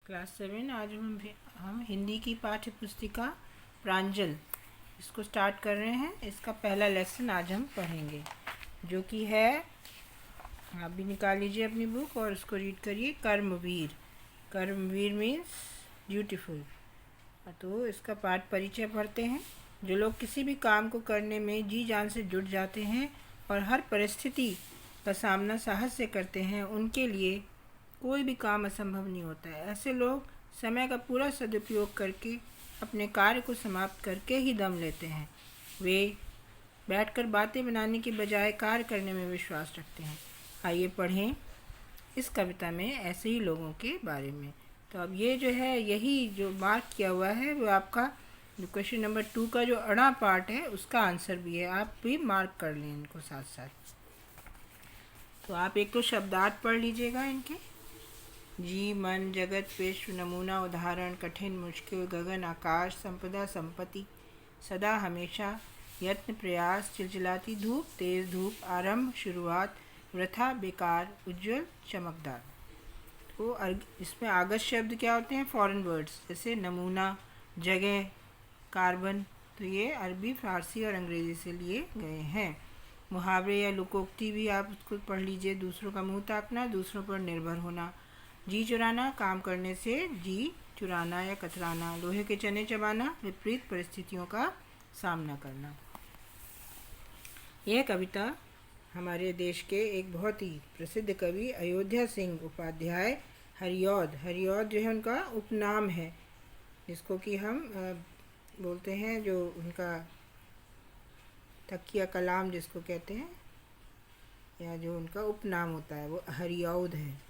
Class 7। आज हम हिंदी की पाठ्य पुस्तिका प्रांजल इसको स्टार्ट कर रहे हैं। इसका पहला लेसन आज हम पढ़ेंगे, जो कि है, आप भी निकाल लीजिए अपनी बुक और उसको रीड करिए। कर्मवीर। कर्मवीर मीन्स ब्यूटीफुल। तो इसका पाठ परिचय पढ़ते हैं। जो लोग किसी भी काम को करने में जी जान से जुट जाते हैं और हर परिस्थिति का सामना साहस से करते हैं, उनके लिए कोई भी काम असंभव नहीं होता है। ऐसे लोग समय का पूरा सदुपयोग करके अपने कार्य को समाप्त करके ही दम लेते हैं। वे बैठकर बातें बनाने की बजाय कार्य करने में विश्वास रखते हैं। आइए पढ़ें इस कविता में ऐसे ही लोगों के बारे में। तो अब ये जो है, यही जो मार्क किया हुआ है वो आपका जो क्वेश्चन नंबर 2 का जो अड़ा पार्ट है उसका आंसर भी है। आप भी मार्क कर लें इनको साथ साथ। तो आप एक तो शब्दार्थ पढ़ लीजिएगा इनके। जी मन जगत विश्व नमूना उदाहरण कठिन मुश्किल गगन आकाश संपदा संपत्ति सदा हमेशा यत्न प्रयास चिलचिलाती धूप तेज धूप आरंभ शुरुआत वृथा बेकार उज्जवल चमकदार। तो इसमें आगत शब्द क्या होते हैं? फॉरेन वर्ड्स, जैसे नमूना, जगह, कार्बन। तो ये अरबी, फारसी और अंग्रेज़ी से लिए गए हैं। मुहावरे या लोकोक्ति भी आप उसको पढ़ लीजिए। दूसरों का मुंह ताकना, दूसरों पर निर्भर होना। जी चुराना, काम करने से जी चुराना या कतराना। लोहे के चने चबाना, विपरीत परिस्थितियों का सामना करना। यह कविता हमारे देश के एक बहुत ही प्रसिद्ध कवि अयोध्या सिंह उपाध्याय हरिऔध जो है उनका उपनाम है, जिसको कि हम बोलते हैं, जो उनका तकिया कलाम जिसको कहते हैं, या जो उनका उपनाम होता है वो हरिऔध है।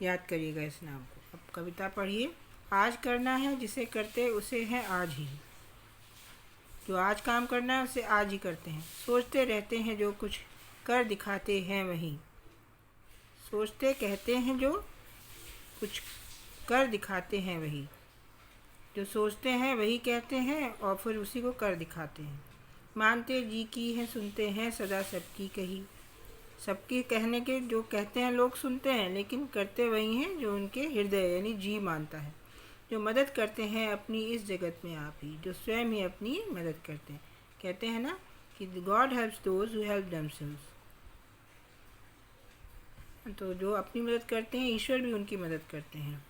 याद करिएगा इस नाम को। अब कविता पढ़िए। आज करना है जिसे करते उसे है आज ही। जो आज काम करना है उसे आज ही करते हैं। सोचते रहते हैं जो कुछ कर दिखाते हैं वही। सोचते कहते हैं जो कुछ कर दिखाते हैं वही। जो सोचते हैं वही कहते हैं और फिर उसी को कर दिखाते हैं। मानते जी की है सुनते हैं सदा सबकी कही। सबके कहने के जो कहते हैं लोग सुनते हैं, लेकिन करते वही हैं जो उनके हृदय यानी जी मानता है। जो मदद करते हैं अपनी इस जगत में आप ही, जो स्वयं ही अपनी मदद करते हैं। कहते हैं ना कि God helps those who help themselves. तो जो अपनी मदद करते हैं, ईश्वर भी उनकी मदद करते हैं।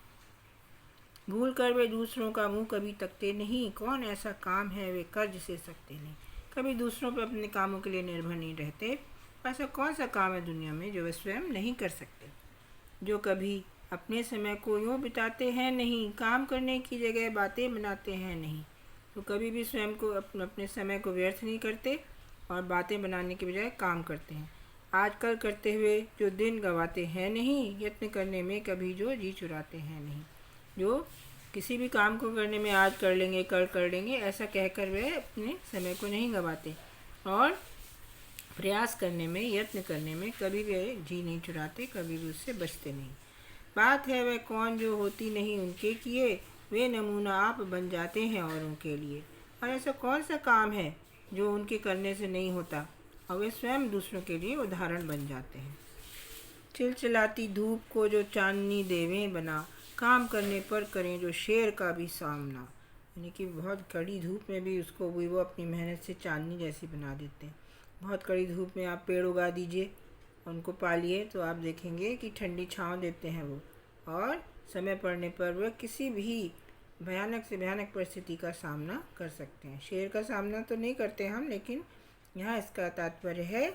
भूल कर वे दूसरों का मुंह कभी तकते नहीं। कौन ऐसा काम है वे कर जिसे सकते नहीं। कभी दूसरों पर अपने कामों के लिए निर्भर नहीं रहते। ऐसा कौन सा काम है दुनिया में जो वे स्वयं नहीं कर सकते। जो कभी अपने समय को यूँ बिताते हैं नहीं, काम करने की जगह बातें बनाते हैं नहीं। तो कभी भी स्वयं को अपने समय को व्यर्थ नहीं करते और बातें बनाने के बजाय काम करते हैं। आजकल करते हुए जो दिन गंवाते हैं नहीं, यत्न करने में कभी जो जी चुराते हैं नहीं। जो किसी भी काम को करने में आज कर लेंगे कर लेंगे ऐसा कहकर वे अपने समय को नहीं गंवाते और प्रयास करने में, यत्न करने में कभी वे जी नहीं चुराते, कभी भी उससे बचते नहीं। बात है वह कौन जो होती नहीं उनके किए, वे नमूना आप बन जाते हैं औरों के लिए। और ऐसा कौन सा काम है जो उनके करने से नहीं होता और वे स्वयं दूसरों के लिए उदाहरण बन जाते हैं। चिलचिलाती धूप को जो चांदनी देवें बना, काम करने पर करें जो शेर का भी सामना। यानी कि बहुत कड़ी धूप में भी उसको वो अपनी मेहनत से चांदनी जैसी बना देते हैं। बहुत कड़ी धूप में आप पेड़ उगा दीजिए, उनको पालिए, तो आप देखेंगे कि ठंडी छांव देते हैं वो, और समय पड़ने पर वह किसी भी भयानक से भयानक परिस्थिति का सामना कर सकते हैं। शेर का सामना तो नहीं करते हम, लेकिन यहाँ इसका तात्पर्य है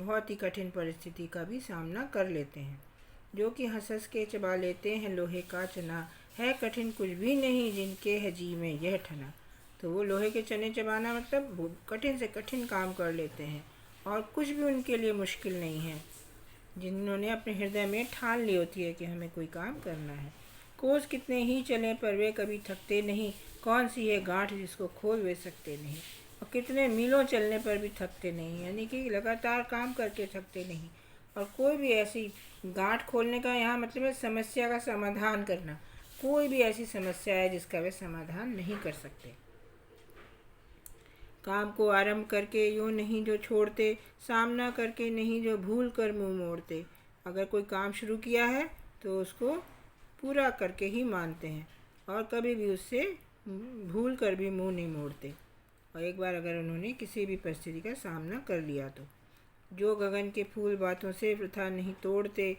बहुत ही कठिन परिस्थिति का भी सामना कर लेते हैं। जो कि हंस हंस के चबा लेते हैं लोहे का चना, है कठिन कुछ भी नहीं जिनके है जी में यह ठना। तो वो लोहे के चने चबाना मतलब कठिन से कठिन काम कर लेते हैं और कुछ भी उनके लिए मुश्किल नहीं है, जिन्होंने अपने हृदय में ठान ली होती है कि हमें कोई काम करना है। कोस कितने ही चलें पर वे कभी थकते नहीं, कौन सी है गांठ जिसको खोल वे सकते नहीं। और कितने मीलों चलने पर भी थकते नहीं, यानी कि लगातार काम करके थकते नहीं। और कोई भी ऐसी गांठ खोलने का यहाँ मतलब है समस्या का समाधान करना। कोई भी ऐसी समस्या है जिसका वे समाधान नहीं कर सकते। काम को आरंभ करके यूँ नहीं जो छोड़ते, सामना करके नहीं जो भूल कर मुँह मोड़ते। अगर कोई काम शुरू किया है तो उसको पूरा करके ही मानते हैं और कभी भी उससे भूल कर भी मुंह नहीं मोड़ते। और एक बार अगर उन्होंने किसी भी परिस्थिति का सामना कर लिया तो जो गगन के फूल बातों से प्रथा नहीं तोड़ते,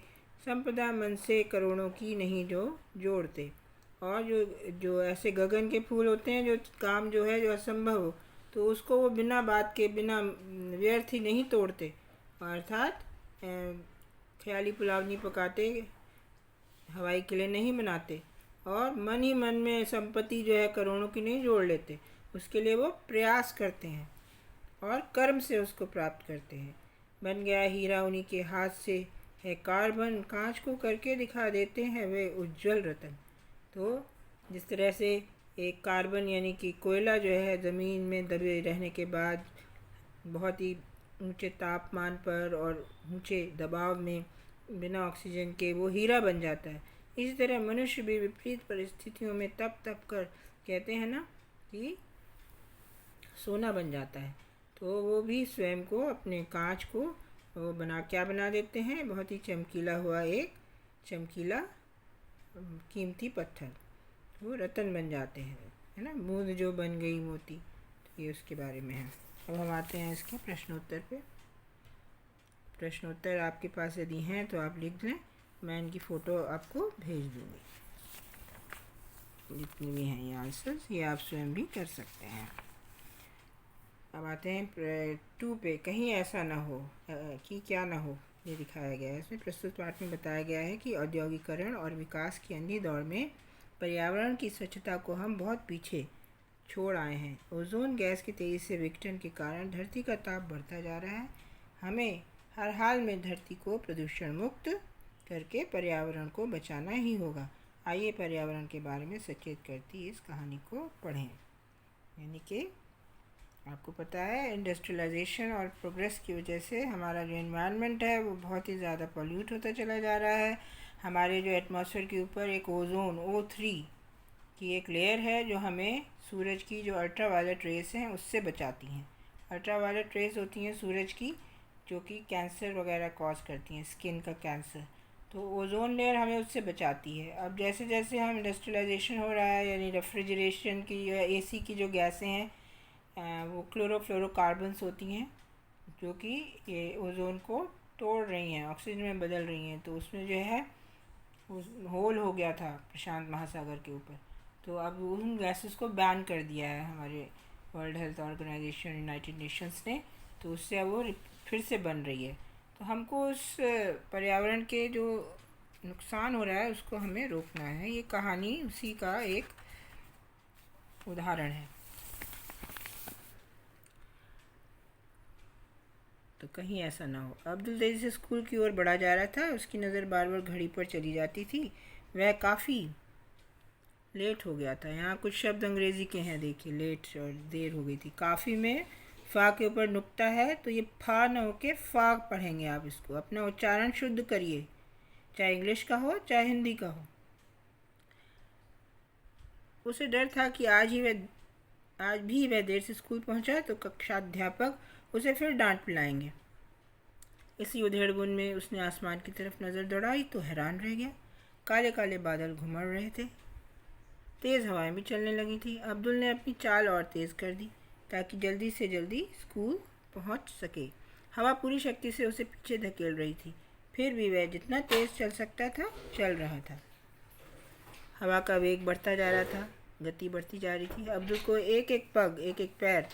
संपदा मन से करोड़ों की नहीं जो जोड़ते। और जो जो ऐसे गगन के फूल होते हैं, जो काम जो है जो असंभव हो, तो उसको वो बिना बात के, बिना व्यर्थ ही नहीं तोड़ते। अर्थात ख्याली पुलाव नहीं पकाते, हवाई किले नहीं बनाते और मन ही मन में संपत्ति जो है करोड़ों की नहीं जोड़ लेते। उसके लिए वो प्रयास करते हैं और कर्म से उसको प्राप्त करते हैं। बन गया हीरा उन्हीं के हाथ से, है कार्बन कांच को करके दिखा देते हैं वे उज्जवल रतन। तो जिस तरह से एक कार्बन यानी कि कोयला जो है ज़मीन में दबे रहने के बाद बहुत ही ऊंचे तापमान पर और ऊंचे दबाव में बिना ऑक्सीजन के वो हीरा बन जाता है, इसी तरह मनुष्य भी विपरीत परिस्थितियों में तप तप कर, कहते हैं ना कि सोना बन जाता है। तो वो भी स्वयं को, अपने कांच को वो क्या बना देते हैं, बहुत ही चमकीला हुआ एक चमकीला कीमती पत्थर, वो रतन बन जाते हैं, है ना। बूंद जो बन गई मोती, तो ये उसके बारे में है। अब हम आते हैं इसके प्रश्नोत्तर पे। प्रश्नोत्तर आपके पास यदि हैं तो आप लिख लें, मैं इनकी फ़ोटो आपको भेज दूँगी। जितने भी हैं ये आंसर्स, ये आप स्वयं भी कर सकते हैं। अब आते हैं 2 पे। कहीं ऐसा ना हो कि क्या ना हो, ये दिखाया गया है। इसमें प्रस्तुत पाठ में बताया गया है कि औद्योगिकरण और विकास की अंधी दौड़ में पर्यावरण की स्वच्छता को हम बहुत पीछे छोड़ आए हैं। ओजोन गैस के तेज़ी से विघटन के कारण धरती का ताप बढ़ता जा रहा है। हमें हर हाल में धरती को प्रदूषण मुक्त करके पर्यावरण को बचाना ही होगा। आइए पर्यावरण के बारे में सचेत करती इस कहानी को पढ़ें। यानी कि आपको पता है इंडस्ट्रियलाइजेशन और प्रोग्रेस की वजह से हमारा जो एनवायरनमेंट है वो बहुत ही ज़्यादा पॉल्यूट होता चला जा रहा है। हमारे जो एटमॉस्फेयर के ऊपर एक ओजोन O3 की एक लेयर है जो हमें सूरज की जो अल्ट्रा वायलेट रेस हैं उससे बचाती हैं। अल्ट्रा वायलेट रेस होती हैं सूरज की, जो कि कैंसर वगैरह कॉज करती हैं, स्किन का कैंसर। तो ओजोन लेयर हमें उससे बचाती है। अब जैसे जैसे हम इंडस्ट्रियलाइजेशन हो रहा है, यानी रेफ्रिजरेशन की या AC की जो गैसें हैं वो क्लोरोफ्लोरोकार्बन्स होती हैं, जो कि ये ओजोन को तोड़ रही हैं, ऑक्सीजन में बदल रही हैं। तो उसमें जो है होल हो गया था प्रशांत महासागर के ऊपर, तो अब उन गैसेस को बैन कर दिया है हमारे World Health Organization, United Nations ने। तो उससे अब वो फिर से बन रही है। तो हमको उस पर्यावरण के जो नुकसान हो रहा है उसको हमें रोकना है। ये कहानी उसी का एक उदाहरण है। तो कहीं ऐसा ना हो। अब्दुल तेजी से स्कूल की ओर बढ़ा जा रहा था, उसकी नज़र बार बार घड़ी पर चली जाती थी। वह काफ़ी लेट हो गया था। यहाँ कुछ शब्द अंग्रेज़ी के हैं, देखिए, लेट और देर हो गई थी। काफ़ी में फ़ा के ऊपर नुक्ता है, तो ये फा न हो के फ़ा पढ़ेंगे आप। इसको अपना उच्चारण शुद्ध करिए, चाहे इंग्लिश का हो चाहे हिंदी का हो। उसे डर था कि आज भी वह देर से स्कूल पहुंचा तो कक्षाध्यापक उसे फिर डांट पिलाएंगे। इसी उधेड़बुन में उसने आसमान की तरफ नज़र दौड़ाई तो हैरान रह गया। काले काले बादल घुमड़ रहे थे, तेज़ हवाएं भी चलने लगी थी। अब्दुल ने अपनी चाल और तेज़ कर दी ताकि जल्दी से जल्दी स्कूल पहुंच सके। हवा पूरी शक्ति से उसे पीछे धकेल रही थी, फिर भी वह जितना तेज़ चल सकता था चल रहा था। हवा का वेग बढ़ता जा रहा था, गति बढ़ती जा रही थी। अब्दुल को एक एक पग, एक एक पैर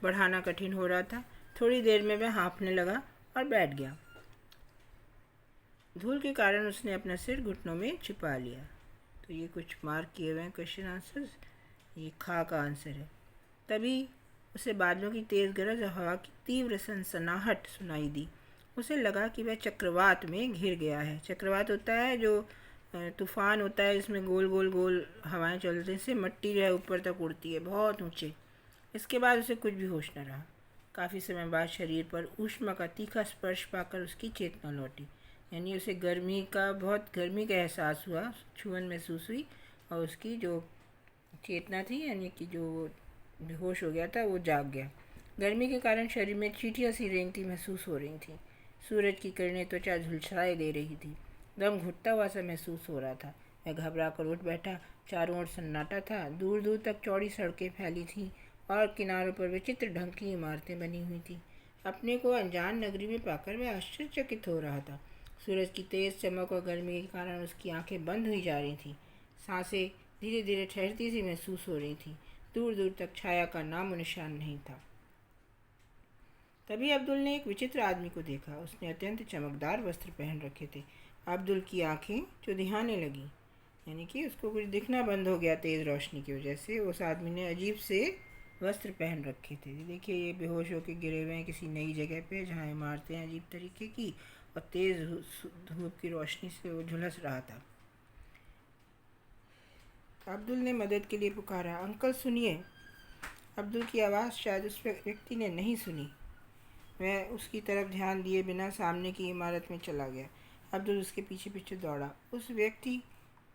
बढ़ाना कठिन हो रहा था। थोड़ी देर में वह हाँफने लगा और बैठ गया। धूल के कारण उसने अपना सिर घुटनों में छिपा लिया। तो ये कुछ मार्क किए हुए हैं क्वेश्चन आंसर्स। ये खा का आंसर है। तभी उसे बादलों की तेज़ गरज और हवा की तीव्र सनसनाहट सुनाई दी। उसे लगा कि वह चक्रवात में घिर गया है। चक्रवात होता है जो तूफ़ान होता है, इसमें गोल गोल गोल हवाएं चलने से मिट्टी जो है ऊपर तक उड़ती है, बहुत ऊंचे। इसके बाद उसे कुछ भी होश न रहा। काफ़ी समय बाद शरीर पर ऊष्मा का तीखा स्पर्श पाकर उसकी चेतना लौटी। यानी उसे बहुत गर्मी का एहसास हुआ, छुअन महसूस हुई और उसकी जो चेतना थी, यानी कि जो बेहोश हो गया था, वो जाग गया। गर्मी के कारण शरीर में चींटियाँ सी रेंगती महसूस हो रही थी। सूरज की किरणें त्वचा झुलसाए दे रही थी। दम घुटता हुआ सा महसूस हो रहा था। वह घबरा कर उठ बैठा। चारों ओर सन्नाटा था। दूर दूर तक चौड़ी सड़कें फैली थीं और किनारों पर विचित्र ढंग की इमारतें बनी हुई थीं। अपने को अनजान नगरी में पाकर वह आश्चर्यचकित हो रहा था। सूरज की तेज चमक और गर्मी के कारण उसकी आंखें बंद हुई जा रही थीं। सांसें धीरे धीरे ठहरती सी महसूस हो रही थीं। दूर दूर तक छाया का नामो निशान नहीं था। तभी अब्दुल ने एक विचित्र आदमी को देखा। उसने अत्यंत चमकदार वस्त्र पहन रखे थे। अब्दुल की आंखें चौंधियाने लगी, यानी कि उसको कुछ दिखना बंद हो गया तेज़ रोशनी की वजह से। उस आदमी ने अजीब से वस्त्र पहन रखे थे। देखिए, ये बेहोश होकर गिरे हुए हैं किसी नई जगह पे, जहाँ इमारतें हैं अजीब तरीके की, और तेज़ धूप की रोशनी से वो झुलस रहा था। अब्दुल ने मदद के लिए पुकारा, अंकल सुनिए। अब्दुल की आवाज़ शायद उस व्यक्ति ने नहीं सुनी। वह उसकी तरफ ध्यान दिए बिना सामने की इमारत में चला गया। अब्दुल उसके पीछे पीछे दौड़ा। उस व्यक्ति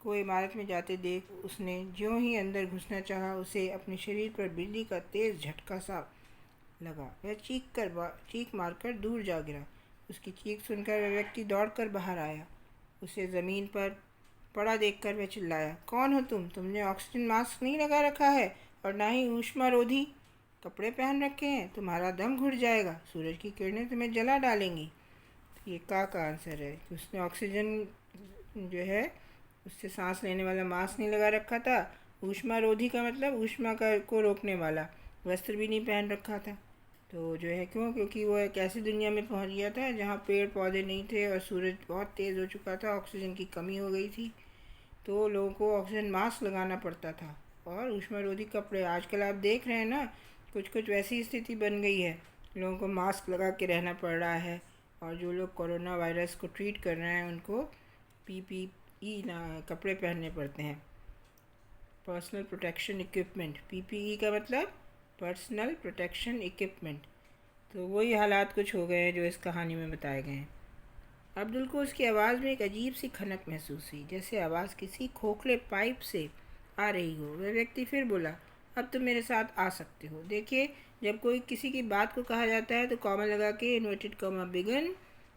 को इमारत में जाते देख उसने ज्यों ही अंदर घुसना चाहा, उसे अपने शरीर पर बिजली का तेज़ झटका सा लगा। वह चीख मारकर दूर जा गिरा। उसकी चीख सुनकर वह व्यक्ति दौड़कर बाहर आया। उसे ज़मीन पर पड़ा देखकर वह चिल्लाया, कौन हो तुम? तुमने ऑक्सीजन मास्क नहीं लगा रखा है और ना ही ऊष्मारोधी कपड़े पहन रखे हैं। तुम्हारा दम घुट जाएगा, सूरज की किरणें तुम्हें जला डालेंगी। तो ये का आंसर है कि उसने ऑक्सीजन जो है उससे सांस लेने वाला मास्क नहीं लगा रखा था। ऊष्मारोधी का मतलब ऊष्मा को रोकने वाला वस्त्र भी नहीं पहन रखा था। तो जो है क्योंकि वो एक ऐसी दुनिया में पहुंच गया था जहाँ पेड़ पौधे नहीं थे और सूरज बहुत तेज़ हो चुका था, ऑक्सीजन की कमी हो गई थी, तो लोगों को ऑक्सीजन मास्क लगाना पड़ता था और ऊष्मारोधी कपड़े। आजकल आप देख रहे हैं ना, कुछ कुछ वैसी स्थिति बन गई है, लोगों को मास्क लगा के रहना पड़ रहा है। और जो लोग कोरोना वायरस को ट्रीट कर रहे हैं उनको पीपीई कपड़े पहनने पड़ते हैं, पर्सनल प्रोटेक्शन इक्विपमेंट। पीपीई का मतलब पर्सनल प्रोटेक्शन इक्विपमेंट। तो वही हालात कुछ हो गए हैं जो इस कहानी में बताए गए हैं। अब्दुल को उसकी आवाज़ में एक अजीब सी खनक महसूस हुई, जैसे आवाज़ किसी खोखले पाइप से आ रही हो। वह व्यक्ति फिर बोला, अब तुम मेरे साथ आ सकते हो। देखिए, जब कोई किसी की बात को कहा जाता है तो कॉमा लगा के इन्वर्टेड कॉमा बिगन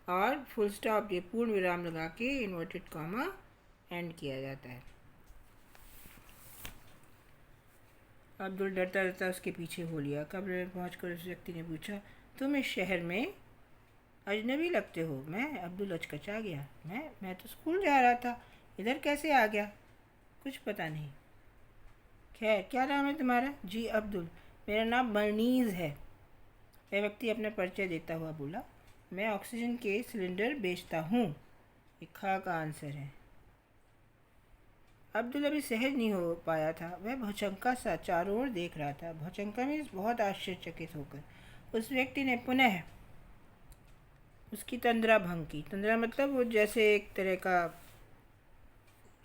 और फुल स्टॉप ये पूर्ण विराम लगा के इन्वर्टेड कॉमा एंड किया जाता है। अब्दुल डरता डरता उसके पीछे हो लिया। कमरे में पहुंचकर उस व्यक्ति ने पूछा, तुम इस शहर में अजनबी लगते हो। मैं अब्दुल अचकचा गया। मैं तो स्कूल जा रहा था, इधर कैसे आ गया? कुछ पता नहीं। खैर, क्या नाम है तुम्हारा? जी अब्दुल। मेरा नाम बर्नीज़ है। वह व्यक्ति अपना परिचय देता हुआ बोला, मैं ऑक्सीजन के सिलेंडर बेचता हूँ। ये खा का आंसर है। अब्दुल अभी सहज नहीं हो पाया था। वह भौचक्का सा चारों ओर देख रहा था। भौचक्का में बहुत आश्चर्यचकित होकर उस व्यक्ति ने पुनः उसकी तंद्रा भंग की। तंद्रा मतलब वो जैसे एक तरह का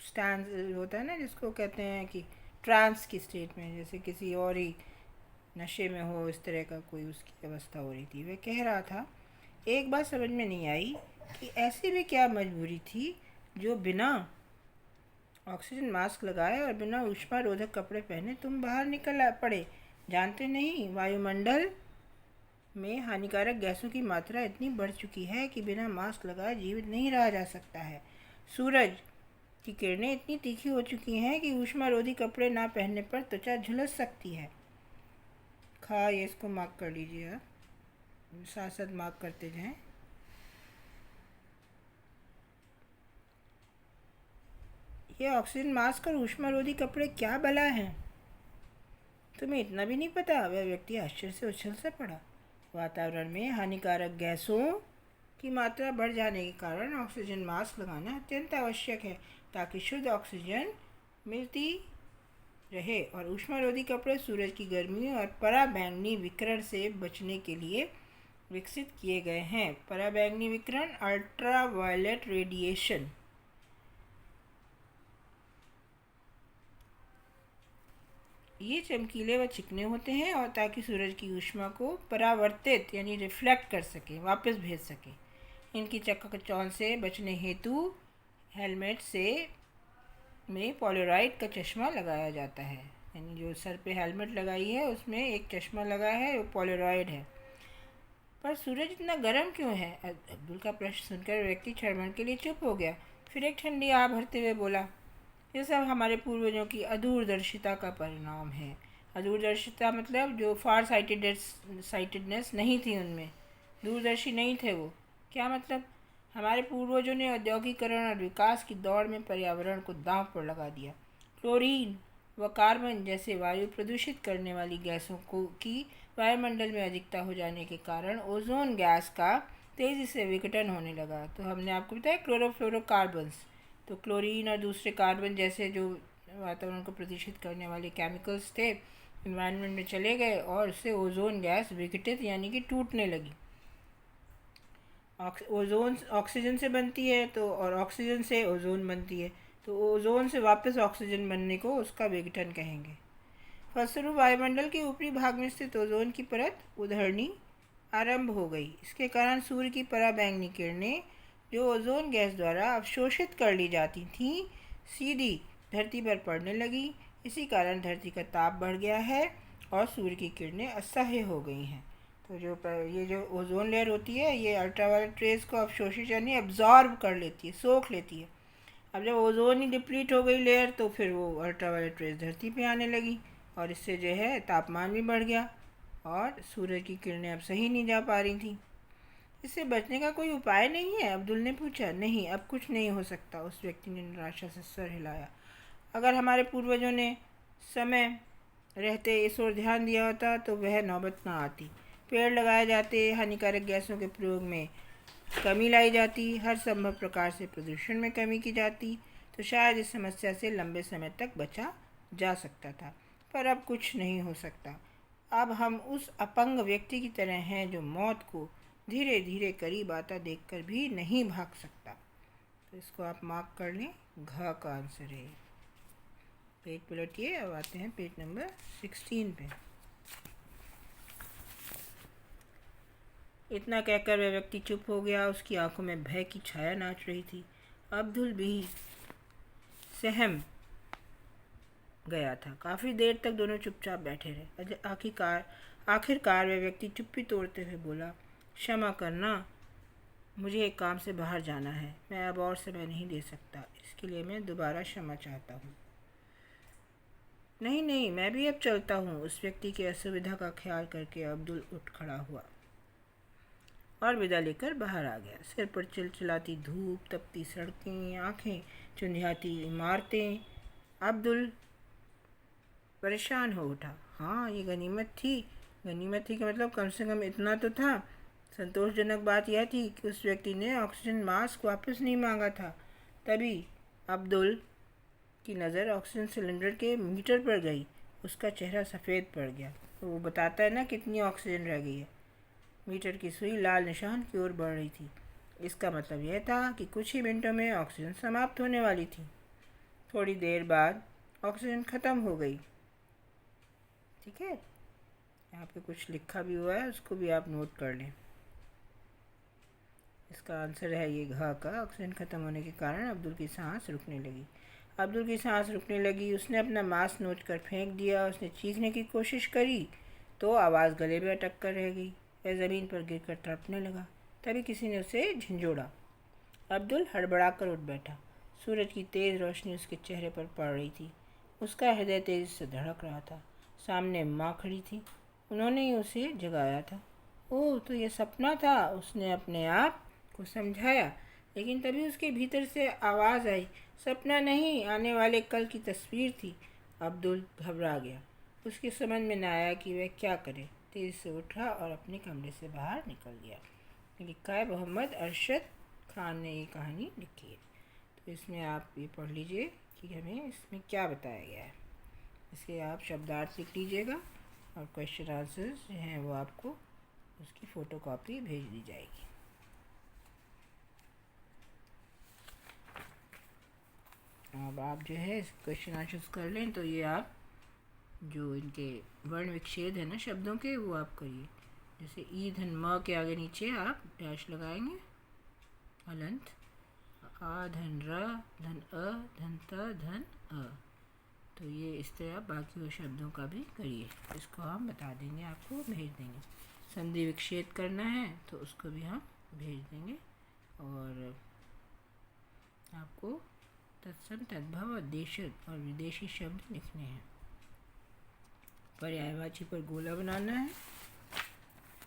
स्टैंड होता है ना, जिसको कहते हैं कि ट्रांस की स्टेट में, जैसे किसी और ही नशे में हो, इस तरह का कोई उसकी अवस्था हो रही थी। वह कह रहा था, एक बात समझ में नहीं आई कि ऐसी भी क्या मजबूरी थी जो बिना ऑक्सीजन मास्क लगाए और बिना ऊष्मा रोधक कपड़े पहने तुम बाहर निकल पड़े। जानते नहीं, वायुमंडल में हानिकारक गैसों की मात्रा इतनी बढ़ चुकी है कि बिना मास्क लगाए जीवित नहीं रहा जा सकता है। सूरज की किरणें इतनी तीखी हो चुकी हैं कि ऊष्मारोधी कपड़े ना पहनने पर त्वचा झुलस सकती है। ये इसको मार्क कर लीजिए, आप साथ साथ मार्क करते जाएं। ये ऑक्सीजन मास्क और ऊष्मारोधी कपड़े क्या भला हैं? तुम्हें इतना भी नहीं पता? वह व्यक्ति आश्चर्य से उछल सा पड़ा। वातावरण में हानिकारक गैसों की मात्रा बढ़ जाने के कारण ऑक्सीजन मास्क लगाना अत्यंत आवश्यक है ताकि शुद्ध ऑक्सीजन मिलती रहे। और ऊष्मारोधी कपड़े सूरज की गर्मी और पराबैंगनी विकिरण से बचने के लिए विकसित किए गए हैं। पराबैंगनी विकिरण, अल्ट्रा वायलेट रेडिएशन। ये चमकीले व चिकने होते हैं और ताकि सूरज की ऊष्मा को परावर्तित यानी रिफ्लेक्ट कर सके, वापस भेज सके। इनकी चकाचौंध से बचने हेतु हेलमेट से में पोलराइड का चश्मा लगाया जाता है। यानी जो सर पे हेलमेट लगाई है उसमें एक चश्मा लगा है, वो पोलराइड है। पर सूरज इतना गर्म क्यों है? अब्दुल का प्रश्न सुनकर व्यक्ति क्षण के लिए चुप हो गया। फिर एक ठंडी आह भरते हुए बोला, ये सब हमारे पूर्वजों की अदूरदर्शिता का परिणाम है। अदूरदर्शिता मतलब जो फार साइटेडनेस नहीं थी उनमें, दूरदर्शी नहीं थे वो। क्या मतलब? हमारे पूर्वजों ने औद्योगिकरण और विकास की दौड़ में पर्यावरण को दांव पर लगा दिया। क्लोरीन व कार्बन जैसे वायु प्रदूषित करने वाली गैसों को की वायुमंडल में अधिकता हो जाने के कारण ओजोन गैस का तेज़ी से विघटन होने लगा। तो हमने आपको बताया क्लोरोफ्लोरोकार्बन्स, तो क्लोरीन और दूसरे कार्बन जैसे जो वातावरण को प्रदूषित करने वाले केमिकल्स थे इन्वायरमेंट में चले गए और उससे ओजोन गैस विघटित यानी कि टूटने लगी। ओजोन ऑक्सीजन से बनती है तो, और ऑक्सीजन से ओजोन बनती है, तो ओजोन से वापस ऑक्सीजन बनने को उसका विघटन कहेंगे। फलस्वरूप वायुमंडल के ऊपरी भाग में स्थित ओजोन की परत उधड़नी आरंभ हो गई। इसके कारण सूर्य की पराबैंगनी किरणें जो ओजोन गैस द्वारा अवशोषित कर ली जाती थीं सीधी धरती पर पड़ने लगी। इसी कारण धरती का ताप बढ़ गया है और सूर्य की किरणें असह्य हो गई हैं। तो ये जो ओजोन लेयर होती है ये अल्ट्रावायलेट रेज को अवशोषित यानी एब्जॉर्ब कर लेती है, सोख लेती है। अब जब ओजोन ही डिप्लीट हो गई लेयर तो फिर वो अल्ट्रावायलेट रेज धरती पे आने लगी और इससे जो है तापमान भी बढ़ गया और सूरज की किरणें अब सही नहीं जा पा रही थी। इससे बचने का कोई उपाय नहीं है? अब्दुल ने पूछा। नहीं, अब कुछ नहीं हो सकता, उस व्यक्ति ने निराशा से सर हिलाया। अगर हमारे पूर्वजों ने समय रहते इस ओर ध्यान दिया होता तो वह नौबत ना आती। पेड़ लगाए जाते, हानिकारक गैसों के प्रयोग में कमी लाई जाती, हर संभव प्रकार से प्रदूषण में कमी की जाती, तो शायद इस समस्या से लंबे समय तक बचा जा सकता था। पर अब कुछ नहीं हो सकता। अब हम उस अपंग व्यक्ति की तरह हैं जो मौत को धीरे धीरे करीब आता देखकर भी नहीं भाग सकता। तो इसको आप मार्क कर लें, घ का आंसर है। पेज पलटिए, अब आते हैं पेज नंबर 16 पे। इतना कहकर वह व्यक्ति चुप हो गया। उसकी आंखों में भय की छाया नाच रही थी। अब्दुल भी सहम गया था। काफ़ी देर तक दोनों चुपचाप बैठे रहे। आखिरकार वह व्यक्ति चुप्पी तोड़ते हुए बोला, क्षमा करना, मुझे एक काम से बाहर जाना है। मैं अब और समय नहीं दे सकता। इसके लिए मैं दोबारा क्षमा चाहता हूँ। नहीं नहीं, मैं भी अब चलता हूँ। उस व्यक्ति की असुविधा का ख्याल करके अब्दुल उठ खड़ा हुआ और विदा लेकर बाहर आ गया। सिर पर चिलचिलाती धूप, तपती सड़कें, आंखें चुंधियाती इमारतें। अब्दुल परेशान हो उठा। हाँ, ये गनीमत थी। गनीमत थी कि मतलब कम से कम इतना तो था। संतोषजनक बात यह थी कि उस व्यक्ति ने ऑक्सीजन मास्क वापस नहीं मांगा था। तभी अब्दुल की नज़र ऑक्सीजन सिलेंडर के मीटर पर गई। उसका चेहरा सफ़ेद पड़ गया। तो वो बताता है ना कितनी ऑक्सीजन रह गई है। मीटर की सुई लाल निशान की ओर बढ़ रही थी। इसका मतलब यह था कि कुछ ही मिनटों में ऑक्सीजन समाप्त होने वाली थी। थोड़ी देर बाद ऑक्सीजन ख़त्म हो गई। ठीक है, यहाँ पे कुछ लिखा भी हुआ है, उसको भी आप नोट कर लें। इसका आंसर है ये घ का। ऑक्सीजन ख़त्म होने के कारण अब्दुल की सांस रुकने लगी। अब्दुल की सांस रुकने लगी। उसने अपना मास्क नोच कर फेंक दिया। उसने चीखने की कोशिश करी तो आवाज़ गले में अटक कर रह गई। वह ज़मीन पर गिर कर तड़पने लगा। तभी किसी ने उसे झंझोड़ा। अब्दुल हड़बड़ा कर उठ बैठा। सूरज की तेज़ रोशनी उसके चेहरे पर पड़ रही थी। उसका हृदय तेज़ी से धड़क रहा था। सामने माँ खड़ी थी। उन्होंने ही उसे जगाया था। ओह, तो ये सपना था, उसने अपने आप को समझाया। लेकिन तभी उसके भीतर से आवाज़ आई, सपना नहीं, आने वाले कल की तस्वीर थी। अब्दुल घबरा गया। उसके समझ में न आया कि वह क्या करे। तेज़ी से उठा और अपने कमरे से बाहर निकल गया। लिखा है मोहम्मद अरशद खान ने ये कहानी लिखी है। तो इसमें आप ये पढ़ लीजिए कि हमें इसमें क्या बताया गया है। इसके आप शब्दार्थ लिख लीजिएगा और क्वेश्चन आंसर्स जो हैं वो आपको उसकी फ़ोटोकॉपी भेज दी जाएगी। अब आप जो है क्वेश्चन आंसर्स कर लें तो ये आप जो इनके वर्ण विच्छेद है ना शब्दों के, वो आप करिए। जैसे ई धन म के आगे नीचे आप डैश लगाएंगे, हलंत, आ धन र धन अ धन त धन अ। तो ये इस तरह बाकी शब्दों का भी करिए। इसको हम बता देंगे, आपको भेज देंगे। संधि विच्छेद करना है तो उसको भी हम भेज देंगे और आपको तत्सम तद्भव देशज और विदेशी शब्द लिखने हैं। पर्यायवाची पर गोला बनाना है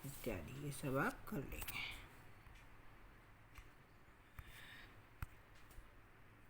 इत्यादि, ये सब आप कर लेंगे।